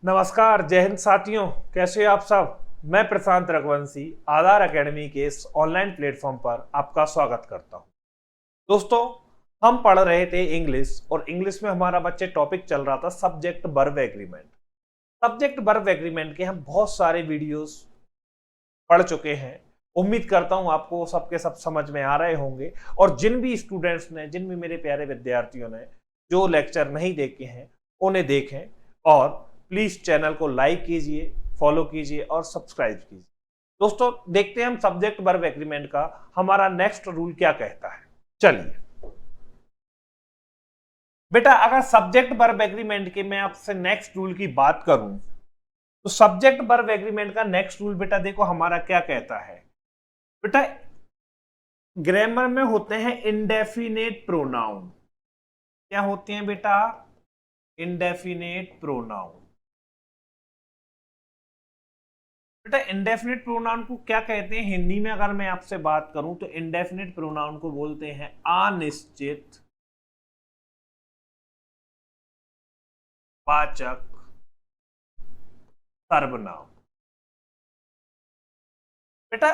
नमस्कार, जय हिंद साथियों। कैसे आप सब। मैं प्रशांत रघुवंशी आधार एकेडमी के इस ऑनलाइन प्लेटफॉर्म पर आपका स्वागत करता हूं। दोस्तों, हम पढ़ रहे थे इंग्लिश और इंग्लिश में हमारा बच्चे टॉपिक चल रहा था subject verb agreement. Subject verb agreement के हम बहुत सारे वीडियोस पढ़ चुके हैं। उम्मीद करता हूं आपको सबके सब समझ में आ रहे होंगे। और जिन भी स्टूडेंट्स ने, जिन भी मेरे प्यारे विद्यार्थियों ने जो लेक्चर नहीं देखे हैं उन्हें देखें और प्लीज चैनल को लाइक कीजिए, फॉलो कीजिए और सब्सक्राइब कीजिए। दोस्तों, देखते हैं हम सब्जेक्ट वर्ब एग्रीमेंट का हमारा नेक्स्ट रूल क्या कहता है। चलिए बेटा, अगर सब्जेक्ट वर्ब एग्रीमेंट के मैं आपसे नेक्स्ट रूल की बात करूं तो सब्जेक्ट वर्ब एग्रीमेंट का नेक्स्ट रूल बेटा देखो हमारा क्या कहता है। बेटा, ग्रामर में होते हैं इंडेफिनेट प्रोनाउन। क्या होते हैं बेटा? Indefinite pronoun. बेटा, इंडेफिनेट प्रोनाउन को क्या कहते हैं हिंदी में? अगर मैं आपसे बात करूं तो इंडेफिनेट प्रोनाउन को बोलते हैं अनिश्चित वाचक सर्वनाम। बेटा,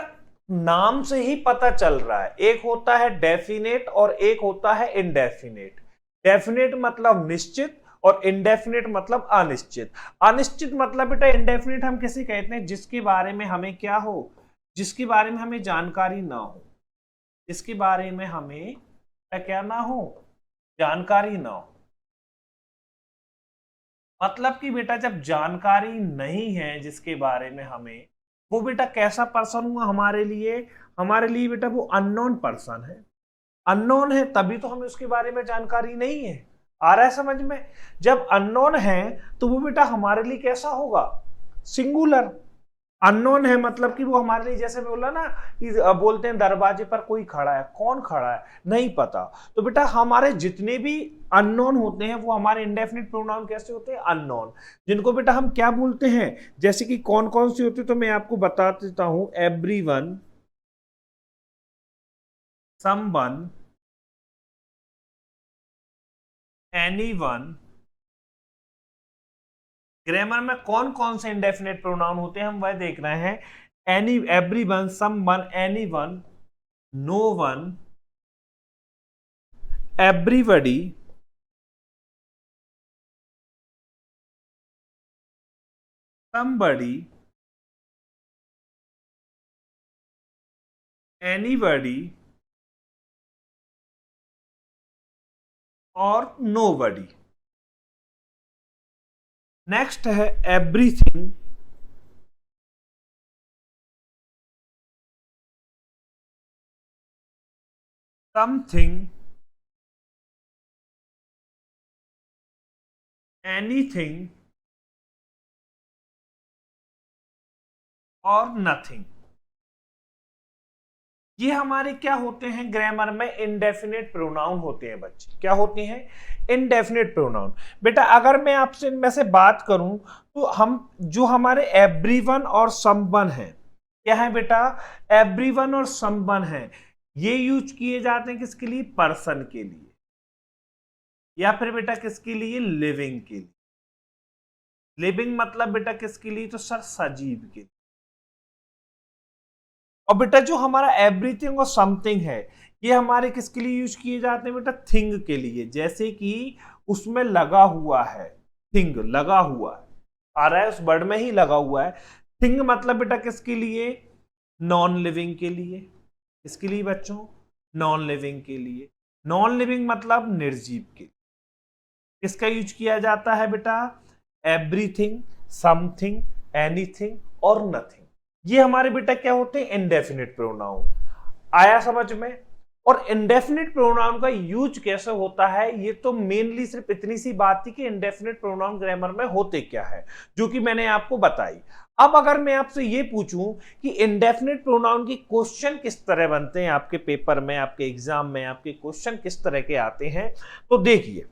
नाम से ही पता चल रहा है, एक होता है डेफिनेट और एक होता है इंडेफिनेट। डेफिनेट मतलब निश्चित और इंडेफिनेट मतलब अनिश्चित। अनिश्चित मतलब बेटा, इंडेफिनेट हम किसे कहते हैं? जिसके बारे में हमें क्या हो, जिसके बारे में हमें जानकारी ना हो, जिसके बारे में हमें क्या ना हो, जानकारी ना हो। मतलब कि बेटा, जब जानकारी नहीं है जिसके बारे में हमें, वो बेटा कैसा पर्सन हुआ हमारे लिए? हमारे लिए बेटा वो अननोन पर्सन है। अननोन है तभी तो हमें उसके बारे में जानकारी नहीं है। आ रहा है समझ में? जब अननोन है तो वो बेटा हमारे लिए कैसा होगा? सिंगुलर। अननोन है मतलब कि वो हमारे लिए, जैसे बोला ना कि बोलते हैं दरवाजे पर कोई खड़ा है, कौन खड़ा है नहीं पता। तो बेटा हमारे जितने भी अननोन होते हैं वो हमारे इंडेफिनिट प्रोनाउन कैसे होते हैं? अननोन। जिनको बेटा हम क्या बोलते हैं? जैसे कि कौन कौन से होते हैं तो मैं आपको बता देता हूं। Everyone, someone, anyone. ग्रामर में कौन कौन से इंडेफिनेट प्रोनाउन होते हैं हम वह देख रहे हैं। Any, everyone, someone, anyone, no one, everybody, somebody, anybody और nobody। नेक्स्ट है एवरीथिंग, समथिंग, एनीथिंग और नथिंग। ये हमारे क्या होते हैं? ग्रामर में इंडेफिनेट प्रोनाउन होते हैं बच्चे। क्या होते हैं? Indefinite pronoun. बेटा अगर मैं आपसे इनमें से बात करूं तो हम जो हमारे एवरीवन और समवन है, क्या है बेटा? एवरीवन और समवन है, ये यूज किए जाते हैं किसके लिए? पर्सन के लिए, या फिर बेटा किसके लिए? लिविंग के लिए। लिविंग मतलब बेटा किसके लिए? तो सर सजीव के लिए। और बेटा जो हमारा एवरीथिंग और समथिंग है, ये हमारे किसके लिए यूज किए जाते हैं बेटा? थिंग के लिए। जैसे कि उसमें लगा हुआ है, थिंग लगा हुआ है, आ रहा है उस वर्ड में ही लगा हुआ है। थिंग मतलब बेटा किसके लिए? नॉन लिविंग के लिए। किसके लिए बच्चों? नॉन लिविंग के लिए। नॉन लिविंग मतलब निर्जीव के लिए। किसका यूज किया जाता है बेटा? एवरीथिंग, समथिंग, एनीथिंग और नथिंग। ये हमारे बेटा क्या होते हैं? Indefinite pronoun. आया समझ में? और इंडेफिनिट प्रोनाउन का यूज कैसे होता है, ये तो मेनली सिर्फ इतनी सी बात थी कि इंडेफिनिट प्रोनाउन ग्रामर में होते क्या है, जो कि मैंने आपको बताई। अब अगर मैं आपसे ये पूछूं कि इंडेफिनिट प्रोनाउन की क्वेश्चन किस तरह बनते हैं आपके पेपर में, आपके एग्जाम में आपके क्वेश्चन किस तरह के आते हैं, तो देखिए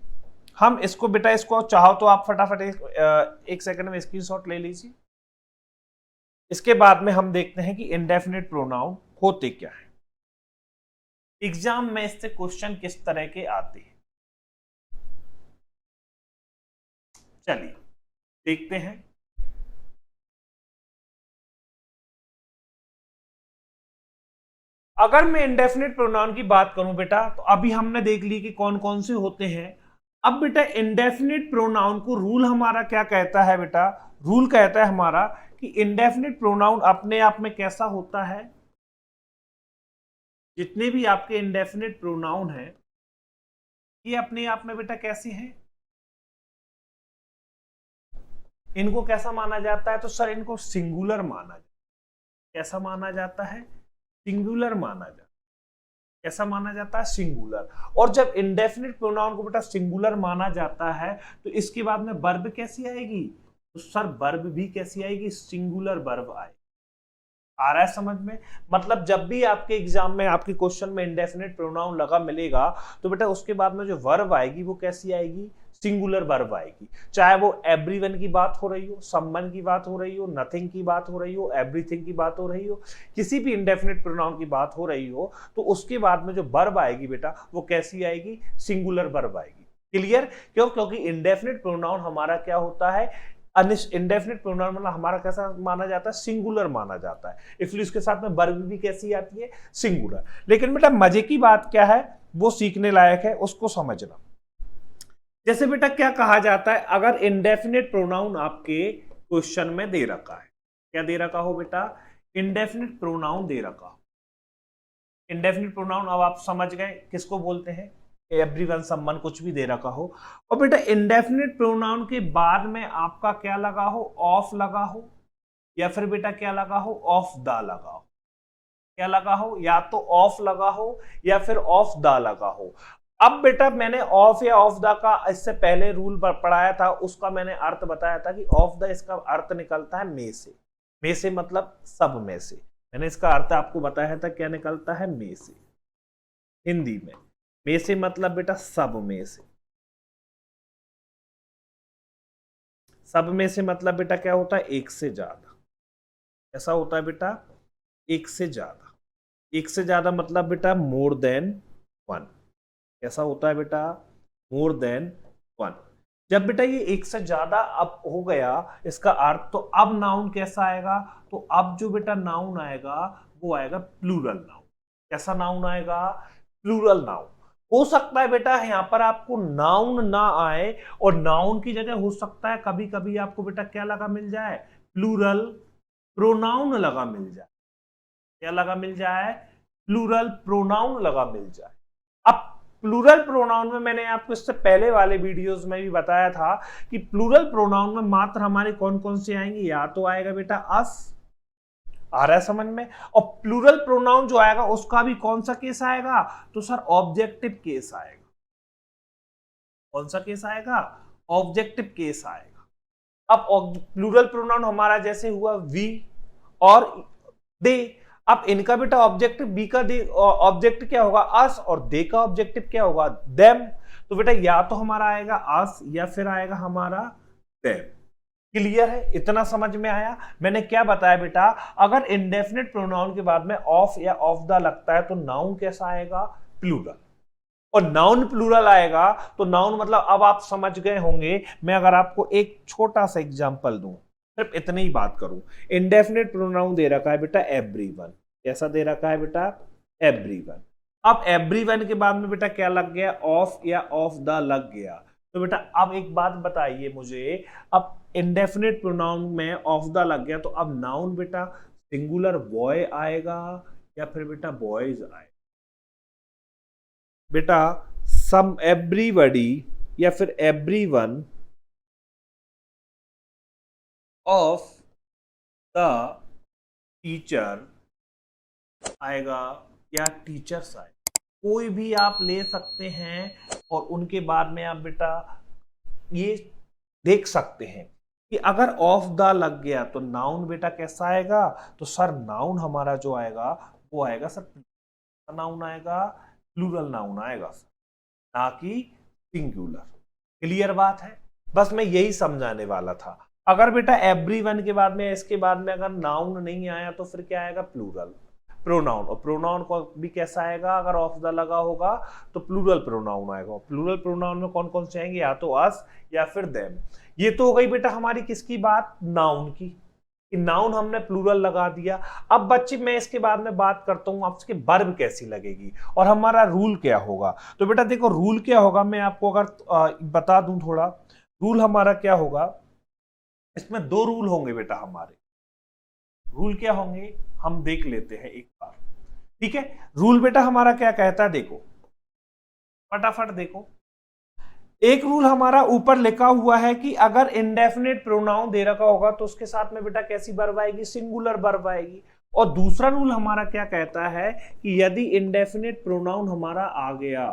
हम इसको बेटा, इसको चाहो तो आप फटाफट एक सेकंड में स्क्रीनशॉट ले लीजिए। इसके बाद में हम देखते हैं कि इंडेफिनिट प्रोनाउन होते क्या है, एग्जाम में इससे क्वेश्चन किस तरह के आते हैं। चलिए देखते हैं। अगर मैं इंडेफिनिट प्रोनाउन की बात करूं बेटा, तो अभी हमने देख ली कि कौन कौन से होते हैं। अब बेटा इंडेफिनिट प्रोनाउन को रूल हमारा क्या कहता है बेटा, रूल कहता है हमारा कि इंडेफिनिट प्रोनाउन अपने आप में कैसा होता है, जितने भी आपके इंडेफिनिट प्रोनाउन है ये अपने आप में बेटा कैसे हैं, इनको कैसा माना जाता है, तो सर इनको सिंगुलर माना जाता है। कैसा माना जाता है, सिंगुलर माना जाता है। कैसा माना जाता है, सिंगुलर। और जब इंडेफिनिट प्रोनाउन को बेटा सिंगुलर माना जाता है तो इसके बाद में वर्ब कैसी आएगी, तो सर वर्ब भी कैसी आएगी, सिंगुलर वर्ब आएगी। आ रहा है समझ में? मतलब जब भी आपके एग्जाम में आपके क्वेश्चन में इंडेफिनिट प्रोनाउन लगा मिलेगा तो बेटा उसके बाद में जो वर्ब आएगी वो कैसी आएगी, सिंगुलर वर्ब आएगी। चाहे वो एवरीवन की बात हो रही हो, समवन की बात हो रही हो, नथिंग की बात हो रही हो, एवरीथिंग की बात हो रही हो, किसी भी इंडेफिनिट प्रोनाउन की बात हो रही हो तो उसके बाद में जो वर्ब आएगी बेटा वो कैसी आएगी, सिंगुलर वर्ब आएगी। क्लियर? क्यों? क्योंकि इंडेफिनिट प्रोनाउन हमारा क्या होता है, इंडेफिनिट प्रोनाउन मतलब हमारा कैसा माना जाता है, सिंगुलर माना जाता है, इसलिए उसके साथ में वर्ब भी कैसी आती है, सिंगुलर। लेकिन बेटा मजे की बात क्या है, वो सीखने लायक है, उसको समझना। जैसे बेटा क्या कहा जाता है, अगर इंडेफिनिट प्रोनाउन आपके क्वेश्चन में दे रखा है, क्या दे रखा हो बेटा, इंडेफिनिट प्रोनाउन दे रखा हो। इंडेफिनिट प्रोनाउन अब आप समझ गए किसको बोलते हैं, एवरीवन, समवन, कुछ भी दे रखा हो। और बेटा इंडेफिनिट प्रोनाउन के बाद में आपका क्या लगा हो, ऑफ लगा हो, या फिर बेटा क्या लगा हो, ऑफ द लगा हो। क्या लगा हो, या तो ऑफ लगा हो या फिर ऑफ द लगा हो। अब बेटा मैंने ऑफ या ऑफ द का इससे पहले रूल पढ़ाया था, उसका मैंने अर्थ बताया था कि ऑफ द इसका अर्थ निकलता है में से। में से मतलब सब में से। मैंने इसका अर्थ आपको बताया था क्या निकलता है, में से। हिंदी में से मतलब बेटा सब में से। सब में से मतलब बेटा क्या होता है, एक से ज्यादा। ऐसा होता है बेटा, एक से ज्यादा। एक से ज्यादा मतलब बेटा मोर देन वन। कैसा होता है बेटा, मोर देन वन। जब बेटा ये एक से ज्यादा अब हो गया इसका अर्थ, तो अब नाउन कैसा आएगा, तो अब जो बेटा नाउन आएगा वो आएगा प्लूरल नाउन। कैसा नाउन आएगा, प्लूरल नाउन। हो सकता है बेटा यहां पर आपको नाउन ना आए और नाउन की जगह हो सकता है कभी कभी आपको बेटा क्या लगा मिल जाए, प्लूरल प्रोनाउन लगा मिल जाए। क्या लगा मिल जाए, प्लूरल प्रोनाउन लगा मिल जाए। अब प्लूरल प्रोनाउन में मैंने आपको इससे पहले वाले वीडियोस में भी बताया था कि प्लूरल प्रोनाउन में मात्र हमारे कौन कौन से आएंगे, या तो आएगा बेटा अस। आ रहा है समझ में? और प्लूरल प्रोनाउन जो आएगा उसका भी कौन सा केस आएगा, तो सर ऑब्जेक्टिव केस आएगा। कौन सा केस आएगा, ऑब्जेक्टिव केस आएगा। अब प्लूरल प्रोनाउन हमारा जैसे हुआ वी और दे, अब इनका बेटा ऑब्जेक्टिव बी का ऑब्जेक्ट क्या होगा, अस, और दे का ऑब्जेक्टिव क्या होगा, देम। तो बेटा या तो हमारा आएगा अस या फिर आएगा हमारा देम। क्लियर है? इतना समझ में आया? मैंने क्या बताया बेटा, अगर इंडेफिनिट प्रोनाउन के बाद में ऑफ या ऑफ द लगता है तो नाउन कैसा आएगा, प्लूरल। और नाउन प्लूरल आएगा तो नाउन मतलब अब आप समझ गए होंगे। मैं अगर आपको एक छोटा सा एग्जांपल दूं, सिर्फ इतनी ही बात करूं। इंडेफिनिट प्रोनाउन दे रखा है बेटा एवरीवन। कैसा दे रखा है बेटा, एवरीवन। अब एवरीवन के बाद में बेटा क्या लग गया, ऑफ या ऑफ द लग गया। तो बेटा अब एक बात बताइए मुझे, अब इंडेफिनिट प्रोनाउन में ऑफ द लग गया तो अब नाउन बेटा सिंगुलर बॉय आएगा या फिर बेटा बॉयज आएगा। बेटा सम, एवरीबॉडी या फिर एवरीवन ऑफ द टीचर आएगा या टीचर्स आएगा। कोई भी आप ले सकते हैं और उनके बाद में आप बेटा ये देख सकते हैं कि अगर ऑफ द लग गया तो नाउन बेटा कैसा आएगा, तो सर नाउन हमारा जो आएगा वो आएगा सर, नाउन आएगा, प्लूरल नाउन आएगा सर, ना कि सिंगुलर। क्लियर बात है? बस मैं यही समझाने वाला था। अगर बेटा एवरीवन के बाद में, इसके बाद में अगर नाउन नहीं आया तो फिर क्या आएगा, प्लूरल प्रोनाउन। और प्रोनाउन को भी कैसा आएगा, अगर ऑफ द लगा होगा तो प्लूरल प्रोनाउन आएगा। प्लूरल प्रोनाउन में कौन कौन से आएंगे, या तो अस या फिर देम। ये तो हो गई बेटा हमारी किसकी बात, नाउन की। कि नाउन हमने प्लूरल लगा दिया। अब बच्चे मैं इसके बाद में बात करता हूं आपके वर्ब कैसी लगेगी और हमारा रूल क्या होगा। तो बेटा देखो रूल क्या होगा, मैं आपको अगर बता दूं थोड़ा, रूल हमारा क्या होगा, इसमें दो रूल होंगे बेटा हमारे। रूल क्या होंगे हम देख लेते हैं एक बार, ठीक है। रूल बेटा हमारा क्या कहता है, देखो फटाफट देखो। एक रूल हमारा ऊपर लिखा हुआ है कि अगर इंडेफिनिट प्रोनाउन दे रखा होगा तो उसके साथ में बेटा कैसी वर्ब आएगी, सिंगुलर वर्ब आएगी। और दूसरा रूल हमारा क्या कहता है कि यदि इंडेफिनिट प्रोनाउन हमारा आ गया,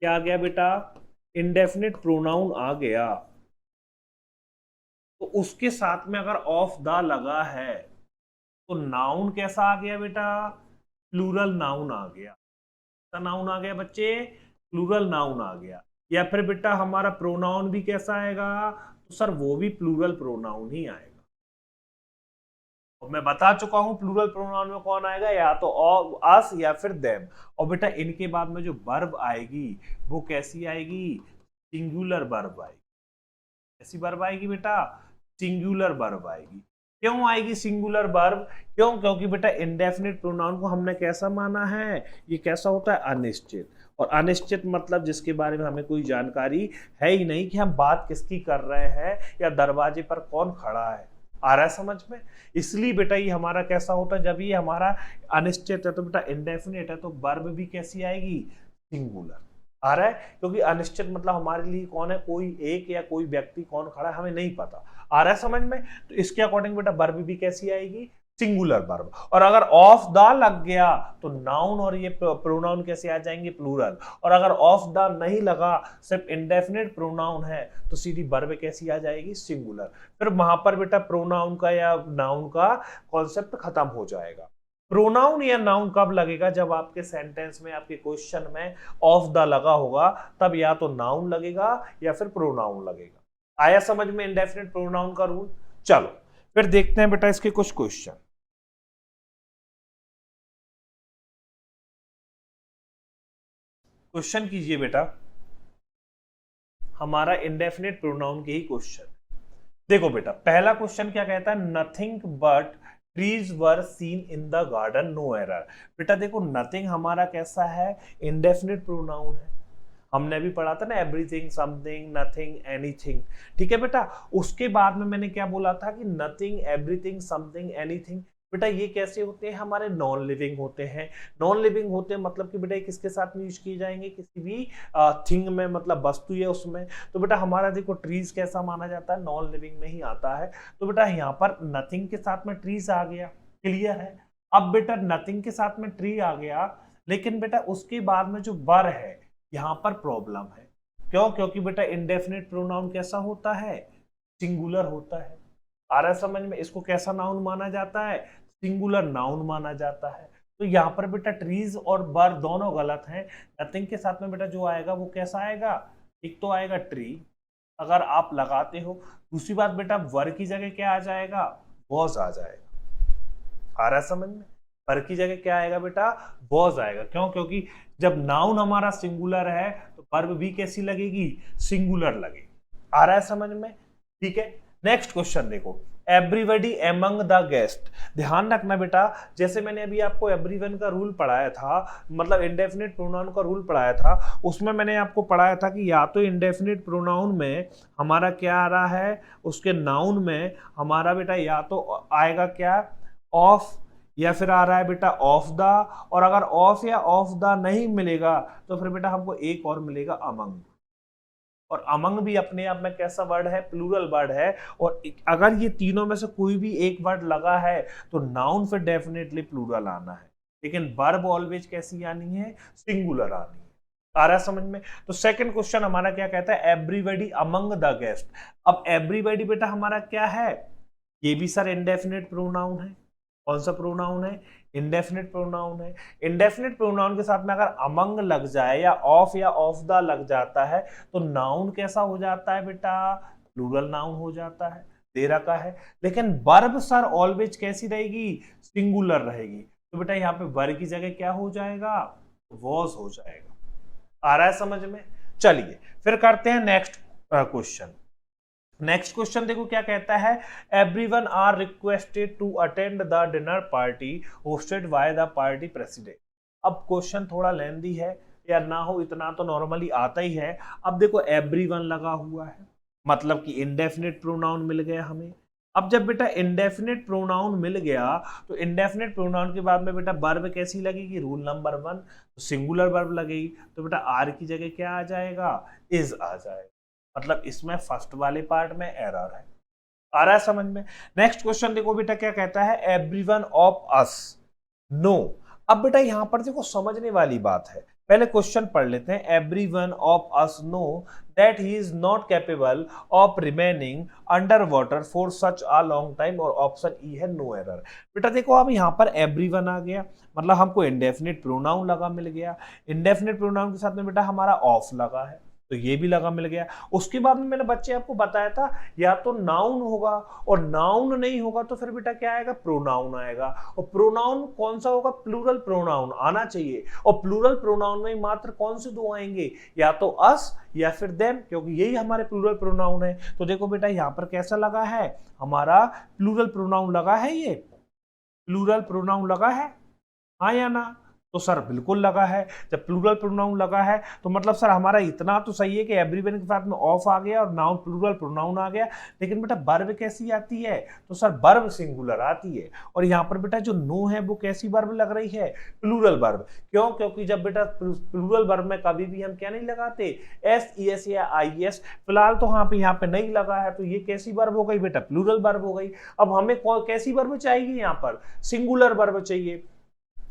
क्या आ गया बेटा, इंडेफिनिट प्रोनाउन आ गया, तो उसके साथ में अगर ऑफ द लगा है तो नाउन कैसा आ गया बेटा, प्लूरल नाउन आ गया। नाउन आ गया बच्चे, प्लूरल नाउन आ गया। या फिर बेटा हमारा प्रोनाउन भी कैसा आएगा, तो सर वो भी प्लूरल प्रोनाउन ही आएगा। और मैं बता चुका हूं प्लूरल प्रोनाउन में कौन आएगा, या तो अस या फिर देम। और बेटा इनके बाद में जो वर्ब आएगी वो कैसी आएगी, सिंगुलर वर्ब आएगी। कैसी वर्ब आएगी बेटा, सिंगुलर वर्ब आएगी। क्यों आएगी सिंगुलर वर्ब, क्यों, क्योंकि बेटा इंडेफिनिट प्रोनाउन को हमने कैसा माना है, ये कैसा होता है, अनिश्चित। और अनिश्चित मतलब जिसके बारे में हमें कोई जानकारी है ही नहीं कि हम बात किसकी कर रहे हैं या दरवाजे पर कौन खड़ा है। आ रहा है समझ में। इसलिए बेटा ये हमारा कैसा होता है, जब ये हमारा अनिश्चित है तो बेटा इंडेफिनिट है तो वर्ब भी कैसी आएगी, सिंगुलर। आ रहा है, क्योंकि अनिश्चित मतलब हमारे लिए कौन है, कोई एक या कोई व्यक्ति कौन खड़ा है हमें नहीं पता। आ रहा है समझ में। तो इसके अकॉर्डिंग बेटा वर्ब भी कैसी आएगी, सिंगुलर वर्ब। और अगर ऑफ द लग गया तो नाउन और ये प्रोनाउन कैसे आ जाएंगे, प्लूरल। और अगर ऑफ द नहीं लगा, सिर्फ इंडेफिनिट प्रोनाउन है, तो सीधी वर्ब कैसी आ जाएगी, सिंगुलर। फिर वहां पर बेटा प्रोनाउन का या नाउन का कॉन्सेप्ट खत्म हो जाएगा। प्रोनाउन या नाउन कब लगेगा, जब आपके सेंटेंस में, आपके क्वेश्चन में ऑफ द लगा होगा, तब या तो नाउन लगेगा या फिर प्रोनाउन लगेगा। आया समझ में इंडेफिनिट प्रोनाउन का रूल। चलो फिर देखते हैं बेटा इसके कुछ क्वेश्चन। क्वेश्चन कीजिए बेटा, हमारा इंडेफिनिट प्रोनाउन के ही क्वेश्चन। देखो बेटा पहला क्वेश्चन क्या कहता है, nothing but trees were seen in the garden, no error. बेटा देखो नथिंग हमारा कैसा है, इंडेफिनिट प्रोनाउन है। हमने भी पढ़ा था ना, एवरीथिंग, समथिंग, नथिंग, एनीथिंग। ठीक है बेटा। उसके बाद में मैंने क्या बोला था कि नथिंग, एवरीथिंग, समथिंग, एनीथिंग, बेटा ये कैसे होते हैं, हमारे नॉन लिविंग होते हैं। नॉन लिविंग होते हैं मतलब कि बेटा किसके साथ में यूज किए जाएंगे, किसी भी थिंग में, मतलब वस्तु है उसमें। तो बेटा हमारा देखो ट्रीज कैसा माना जाता है, नॉन लिविंग में ही आता है। तो बेटा यहाँ पर नथिंग के साथ में ट्रीज आ गया, क्लियर है। अब बेटा नथिंग के साथ में ट्री आ गया, लेकिन बेटा उसके बाद में जो वर है यहां पर प्रॉब्लम है। क्यों, क्योंकि बेटा इंडेफिनिट प्रोनाउन कैसा होता है, सिंगुलर होता है। आ रहा है समझ में। इसको कैसा नाउन माना जाता है, सिंगुलर नाउन माना जाता है। तो यहाँ पर बेटा ट्रीज और बर दोनों गलत हैं। नथिंग के साथ में बेटा जो आएगा वो कैसा आएगा, एक तो आएगा ट्री, अगर आप लगाते हो। दूसरी बात बेटा वर की जगह क्या आ जाएगा, वॉज आ जाएगा। आ रहा है समझ में। वर की जगह क्या आएगा बेटा, वॉज आएगा। क्यों, क्योंकि जब नाउन हमारा सिंगुलर है तो वर्ब भी कैसी लगेगी, सिंगुलर लगेगी। आ रहा है समझ में। ठीक है। नेक्स्ट क्वेश्चन देखो, एवरीबडी एमंग द गेस्ट। ध्यान रखना बेटा, जैसे मैंने अभी आपको एवरीवन का रूल पढ़ाया था, मतलब इंडेफिनिट प्रोनाउन का रूल पढ़ाया था, उसमें मैंने आपको पढ़ाया था कि या तो इंडेफिनिट प्रोनाउन में हमारा क्या आ रहा है, उसके नाउन में हमारा बेटा या तो आएगा क्या, ऑफ, या फिर आ रहा है बेटा ऑफ द। और अगर ऑफ या ऑफ द नहीं मिलेगा तो फिर बेटा हमको एक और मिलेगा, अमंग। और अमंग भी अपने आप में कैसा वर्ड है, प्लूरल वर्ड है। और अगर ये तीनों में से कोई भी एक वर्ड लगा है तो नाउन फिर डेफिनेटली प्लूरल आना है, लेकिन वर्ब ऑलवेज कैसी आनी है, सिंगुलर आनी है। आ रहा है समझ में। तो सेकंड क्वेश्चन हमारा क्या कहता है, एवरीबडी अमंग द गेस्ट। अब एवरीबडी बेटा हमारा क्या है, ये भी सर इंडेफिनिट प्रोनाउन है। कौन सा प्रोनाउन है, इंडेफिनिट प्रोनाउन है। इंडेफिनिट प्रोनाउन के साथ में अगर अमंग लग जाए या ऑफ द लग जाता है तो नाउन कैसा हो जाता है बेटा, प्लूरल नाउन हो जाता है, दे रखा है। लेकिन वर्ब सर ऑलवेज कैसी रहेगी, सिंगुलर रहेगी। तो बेटा यहाँ पे वर्ब की जगह क्या हो जाएगा, वॉज हो जाएगा। आ रहा है समझ में। चलिए फिर करते हैं नेक्स्ट क्वेश्चन। नेक्स्ट क्वेश्चन देखो क्या कहता है, everyone are requested to attend the dinner party hosted by the party president. अब क्वेश्चन थोड़ा लेंदी है या ना हो, इतना तो नॉर्मली आता ही है। अब देखो एवरीवन लगा हुआ है, मतलब कि इंडेफिनिट प्रोनाउन मिल गया हमें। अब जब बेटा इंडेफिनिट प्रोनाउन मिल गया तो इंडेफिनिट प्रोनाउन के बाद में बेटा वर्ब कैसी लगेगी, रूल नंबर 1 तो सिंगुलर वर्ब लगेगी। तो बेटा आर की जगह क्या आ जाएगा, इज आ जाएगा। मतलब इसमें फर्स्ट वाले पार्ट में एरर है। आ रहा है समझ में। नेक्स्ट क्वेश्चन देखो बेटा क्या कहता है, एवरीवन ऑफ अस नो। अब बेटा यहां पर देखो समझने वाली बात है, पहले क्वेश्चन पढ़ लेते हैं। Everyone of us know that he is not capable of remaining under water for such a long time, और ऑप्शन ई है नो एरर। बेटा देखो अब यहां पर एवरीवन आ गया, मतलब हमको इंडेफिनिट प्रोनाउन लगा मिल गया। इंडेफिनिट प्रोनाउन के साथ में बेटा हमारा ऑफ लगा है, तो ये भी लगा मिल गया। उसके बाद में मैंने बच्चे आपको बताया था या तो नाउन होगा, और नाउन नहीं होगा तो फिर बेटा क्या आएगा, प्रोनाउन आएगा। और प्रोनाउन कौन सा होगा, प्लूरल प्रोनाउन आना चाहिए। और प्लूरल प्रोनाउन में मात्र कौन से दो आएंगे, या तो अस या फिर देम, क्योंकि यही हमारे प्लूरल प्रोनाउन है। तो देखो बेटा यहां पर कैसा लगा है, हमारा प्लूरल प्रोनाउन लगा है, ये प्लूरल प्रोनाउन लगा है, हाँ या ना। तो सर बिल्कुल लगा है। जब प्लूरल प्रोनाउन लगा है तो मतलब सर हमारा इतना तो सही है कि एवरीवन के साथ में ऑफ आ गया और नाउन प्लूरल प्रोनाउन आ गया। लेकिन बेटा वर्ब कैसी आती है, तो सर वर्ब सिंगुलर आती है। और यहाँ पर बेटा जो नो है वो कैसी वर्ब लग रही है, प्लूरल वर्ब। क्यों, क्योंकि जब बेटा प्लूरल वर्ब में कभी भी हम क्या नहीं लगाते, एस ई एस या आई एस। फिलहाल तो यहाँ पे नहीं लगा है, तो ये कैसी वर्ब हो गई बेटा, प्लूरल वर्ब हो गई। अब हमें कैसी वर्ब चाहिए, यहाँ पर सिंगुलर वर्ब चाहिए।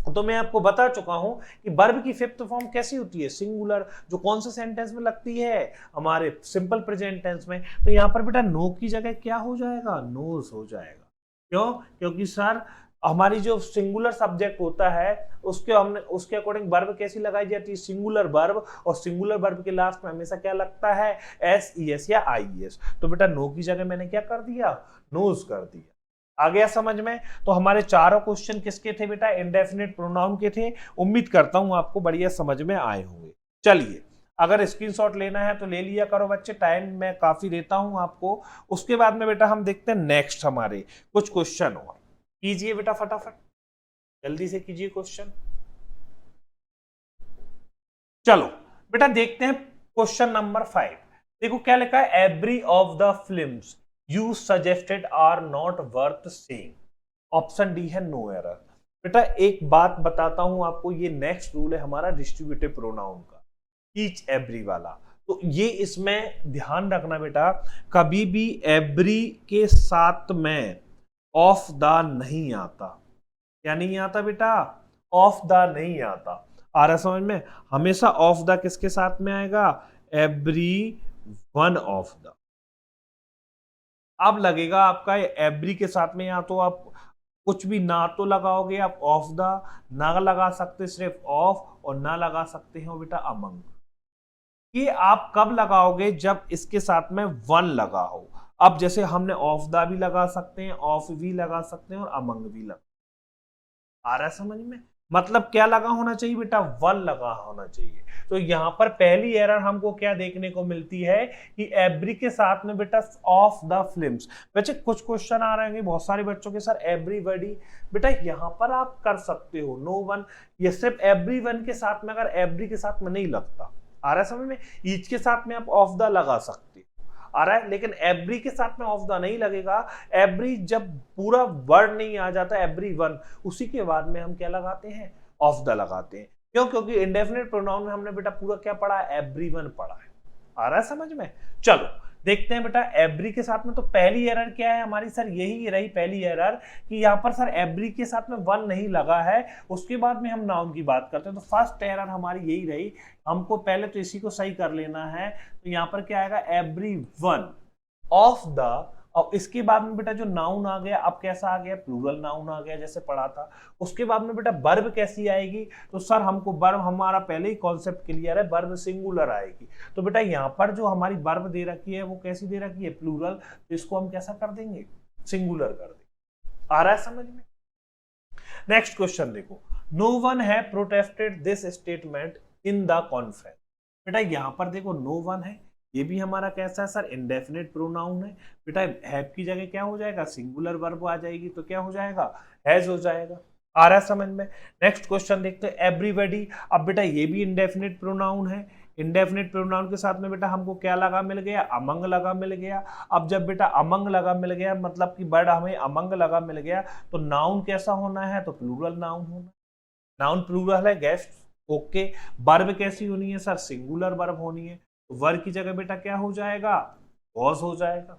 तो मैं आपको बता चुका हूं कि वर्ब की फिफ्थ फॉर्म कैसी होती है, सिंगुलर, जो कौन से सेंटेंस में लगती है, हमारे सिंपल प्रेजेंट टेंस में। तो यहां पर बेटा नो की जगह क्या हो जाएगा, नोज हो जाएगा। क्यों, क्योंकि सर हमारी जो सिंगुलर सब्जेक्ट होता है उसके अकॉर्डिंग वर्ब कैसी लगाई जाती है, सिंगुलर वर्ब। और सिंगुलर वर्ब के लास्ट में हमेशा क्या लगता है, एस ई एस या आई एस। तो बेटा नो की जगह मैंने क्या कर दिया, नोज कर दिया। आ गया समझ में। तो हमारे चारों क्वेश्चन किसके थे बेटा, इंडेफिनिट प्रोनाउन के थे। उम्मीद करता हूं आपको बढ़िया समझ में आए होंगे। चलिए, अगर स्क्रीनशॉट लेना है तो ले लिया करो बच्चे, टाइम मैं काफी देता हूं आपको। उसके बाद में बेटा हम देखते हैं नेक्स्ट हमारे कुछ क्वेश्चन और। कीजिए बेटा फटाफट, जल्दी से कीजिए क्वेश्चन। चलो बेटा देखते हैं क्वेश्चन नंबर 5। देखो क्या लिखा है, every of the films you suggested are not worth seeing. Option D है नो एरर। बेटा एक बात बताता हूं आपको, ये नेक्स्ट रूल है हमारा डिस्ट्रीब्यूटिव प्रोनाउन का, ईच एवरी वाला। तो ये इसमें ध्यान रखना बेटा, कभी भी एवरी के साथ में ऑफ द नहीं आता। क्या नहीं आता बेटा, ऑफ द नहीं आता। आ रहा समझ में, हमेशा ऑफ द किसके साथ में आएगा, एवरी वन ऑफ द। अब लगेगा आपका एवरी के साथ में, या तो आप कुछ भी ना तो लगाओगे आप ऑफ द, ना लगा सकते सिर्फ ऑफ, और ना लगा सकते हो बेटा अमंग। ये आप कब लगाओगे, जब इसके साथ में वन लगा हो। अब जैसे हमने ऑफ द भी लगा सकते हैं, ऑफ भी लगा सकते हैं, और अमंग भी लगा। आ रहा है समझ में, मतलब क्या लगा होना चाहिए बेटा, वन लगा होना चाहिए। तो यहां पर पहली एरर हमको क्या देखने को मिलती है कि एवरी के साथ में बेटा ऑफ द फिल्म्स। बच्चे कुछ क्वेश्चन आ रहे हैं बहुत सारे बच्चों के, सर एवरीबॉडी। बेटा यहां पर आप कर सकते हो नो वन, ये सिर्फ एवरी वन के साथ में, अगर एवरी के साथ में नहीं लगता। आ रहा है समझ में, ईच के साथ में आप ऑफ द लगा सकते हो, आ रहा है, लेकिन एवरी के साथ में ऑफ द नहीं लगेगा। एवरी जब पूरा वर्ड नहीं आ जाता, एवरी वन, उसी के बाद में हम क्या लगाते हैं, ऑफ द लगाते हैं। क्यों, क्योंकि इंडेफिनिट प्रोनाउन में हमने बेटा पूरा क्या पढ़ा है, एवरी वन पढ़ा है। आ रहा है समझ में। चलो देखते हैं बेटा एवरी के साथ में। तो पहली एरर क्या है हमारी, सर यही रही पहली एरर कि यहाँ पर सर एवरी के साथ में वन नहीं लगा है। उसके बाद में हम नाउन की बात करते हैं, तो फर्स्ट एरर हमारी यही रही। हमको पहले तो इसी को सही कर लेना है। तो यहाँ पर क्या आएगा, एवरी वन ऑफ द, और इसके बाद में बेटा जो नाउन आ गया, अब कैसा आ गया, प्लूरल नाउन आ गया जैसे पढ़ा था। उसके बाद में बेटा वर्ब कैसी आएगी, तो सर हमको वर्ब, हमारा पहले ही कॉन्सेप्ट क्लियर है, वर्ब सिंगुलर आएगी। तो बेटा यहाँ पर जो हमारी वर्ब दे रखी है वो कैसी दे रखी है, प्लूरल। तो इसको हम कैसा कर देंगे, सिंगुलर कर देंगे। आ रहा है समझ में। नेक्स्ट क्वेश्चन देखो, नो वन है protested this statement in the conference. बेटा यहाँ पर देखो नो वन है, ये भी हमारा कैसा है सर, इंडेफिनिट प्रोनाउन है। बेटा हैव की जगह क्या हो जाएगा, सिंगुलर वर्ब आ जाएगी, तो क्या हो जाएगा, हैज हो जाएगा। आ रहा है समझ में। नेक्स्ट क्वेश्चन देखते हैं, एवरीबॉडी। अब बेटा ये भी इंडेफिनिट प्रोनाउन है। इंडेफिनिट प्रोनाउन के साथ में बेटा हमको क्या लगा मिल गया, अमंग लगा मिल गया। अब जब बेटा अमंग लगा मिल गया, मतलब कि वर्ड हमें अमंग लगा मिल गया, तो नाउन कैसा होना है, तो प्लूरल नाउन होना। नाउन प्लूरल है, गेस्ट, ओके। वर्ब कैसी होनी है सर, सिंगुलर वर्ब होनी है। तो वर्ब की जगह बेटा क्या हो जाएगा, वॉज हो जाएगा।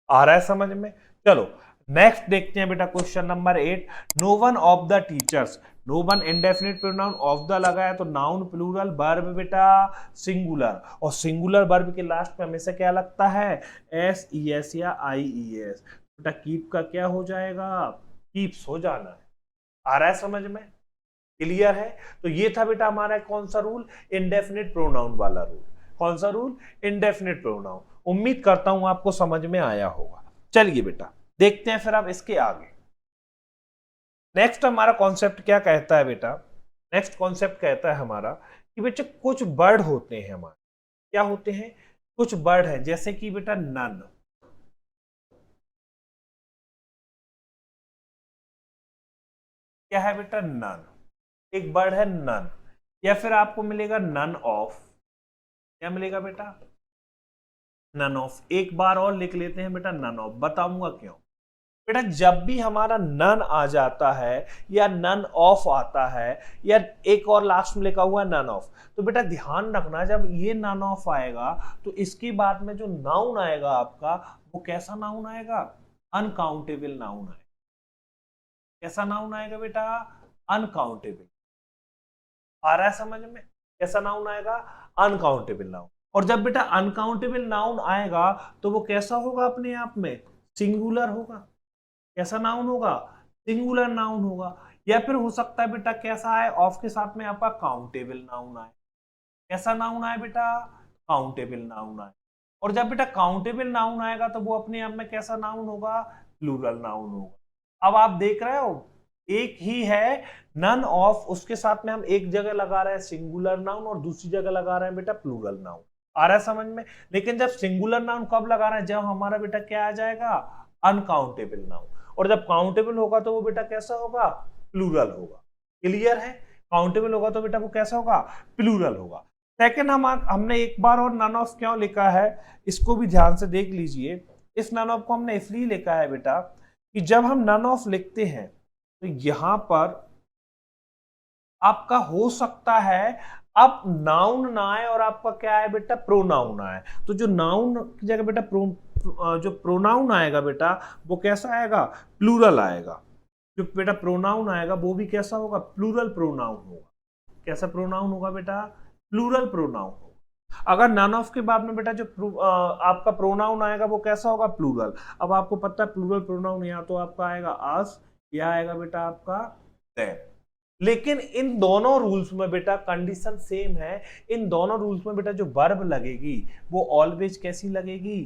आ रहा है समझ में। चलो नेक्स्ट देखते हैं बेटा question number 8। No one of the teachers. No one indefinite pronoun, of the लगा है तो नाउन प्लूरल, वर्ब बेटा सिंगुलर, और सिंगुलर वर्ब के लास्ट में हमेशा क्या लगता है, एस ई एस या आई ई एस। बेटा कीप का क्या हो जाएगा, कीप्स हो जाना है। आ रहा है समझ में, क्लियर है। तो ये था बेटा हमारा कौन सा रूल, इंडेफिनिट प्रोनाउन वाला रूल। कौन सा रूल, इंडेफिनिट प्रोनाउन। उम्मीद करता हूं आपको समझ में आया होगा। चलिए बेटा देखते हैं फिर अब इसके आगे। नेक्स्ट हमारा कॉन्सेप्ट क्या कहता है बेटा, नेक्स्ट कॉन्सेप्ट कहता है हमारा कि बेटा कुछ वर्ड होते हैं हमारे, क्या होते हैं, कुछ वर्ड है, जैसे कि बेटा नन। क्या है बेटा, नन। एक वर्ड है नन, या फिर आपको मिलेगा नन ऑफ। क्या मिलेगा बेटा, नन ऑफ। एक बार और लिख लेते हैं बेटा, नन ऑफ। बताऊंगा क्यों। बेटा जब भी हमारा नन आ जाता है या नन ऑफ आता है, या एक और लास्ट में लिखा हुआ है नन ऑफ, तो बेटा ध्यान रखना जब ये नन ऑफ आएगा तो इसके बाद में जो नाउन आएगा आपका, वो कैसा नाउन आएगा, अनकाउंटेबल नाउन आएगा। कैसा नाउन आएगा बेटा, अनकाउंटेबल। आ रहा है समझ में, कैसा नाउन आएगा, अनकाउंटेबल नाउन। और जब बेटा अनकाउंटेबल नाउन आएगा तो वो कैसा होगा, अपने आप में सिंगुलर होगा। कैसा नाउन होगा, सिंगुलर नाउन होगा। या फिर हो सकता है बेटा कैसा आए, ऑफ के साथ में आपका काउंटेबल नाउन आए। कैसा नाउन आए बेटा, काउंटेबल नाउन आए। और जब बेटा काउंटेबल नाउन आएगा तो वो अपने आप में कैसा नाउन होगा, प्लूरल नाउन होगा। अब आप देख रहे हो एक ही है नन ऑफ, उसके साथ में हम एक जगह लगा रहे हैं सिंगुलर नाउन और दूसरी जगह लगा रहे हैं बेटा प्लूरल नाउन। आ रहा है समझ में। लेकिन जब सिंगुलर नाउन कब लगा रहे हैं, जब हमारा बेटा क्या आ जाएगा, अनकाउंटेबल नाउन। और जब काउंटेबल होगा तो वो बेटा कैसा होगा, प्लूरल होगा। क्लियर है, काउंटेबल होगा तो बेटा वो कैसा होगा, प्लूरल होगा। सेकंड हमने एक बार और नन ऑफ क्यों लिखा है, इसको भी ध्यान से देख लीजिए। इस नन ऑफ को हमने इसलिए लिखा है बेटा कि जब हम नन ऑफ लिखते हैं तो यहां पर आपका हो सकता है अब नाउन ना आए और आपका क्या है बेटा, प्रोनाउन आए। तो जो नाउन की जगह बेटा जो प्रोनाउन आएगा बेटा वो कैसा आएगा, प्लूरल आएगा। जो बेटा प्रोनाउन आएगा वो भी कैसा होगा, प्लूरल प्रोनाउन होगा। कैसा प्रोनाउन होगा बेटा, प्लूरल प्रोनाउन होगा। अगर नन ऑफ के बाद में बेटा जो आपका प्रोनाउन आएगा वो कैसा होगा, प्लूरल। अब आपको पता है प्लूरल प्रोनाउन या तो आपका आएगा अस, या आएगा बेटा आपका देम। लेकिन इन दोनों रूल्स में बेटा कंडीशन सेम है। इन दोनों रूल्स में बेटा जो वर्ब लगेगी वो ऑलवेज कैसी लगेगी,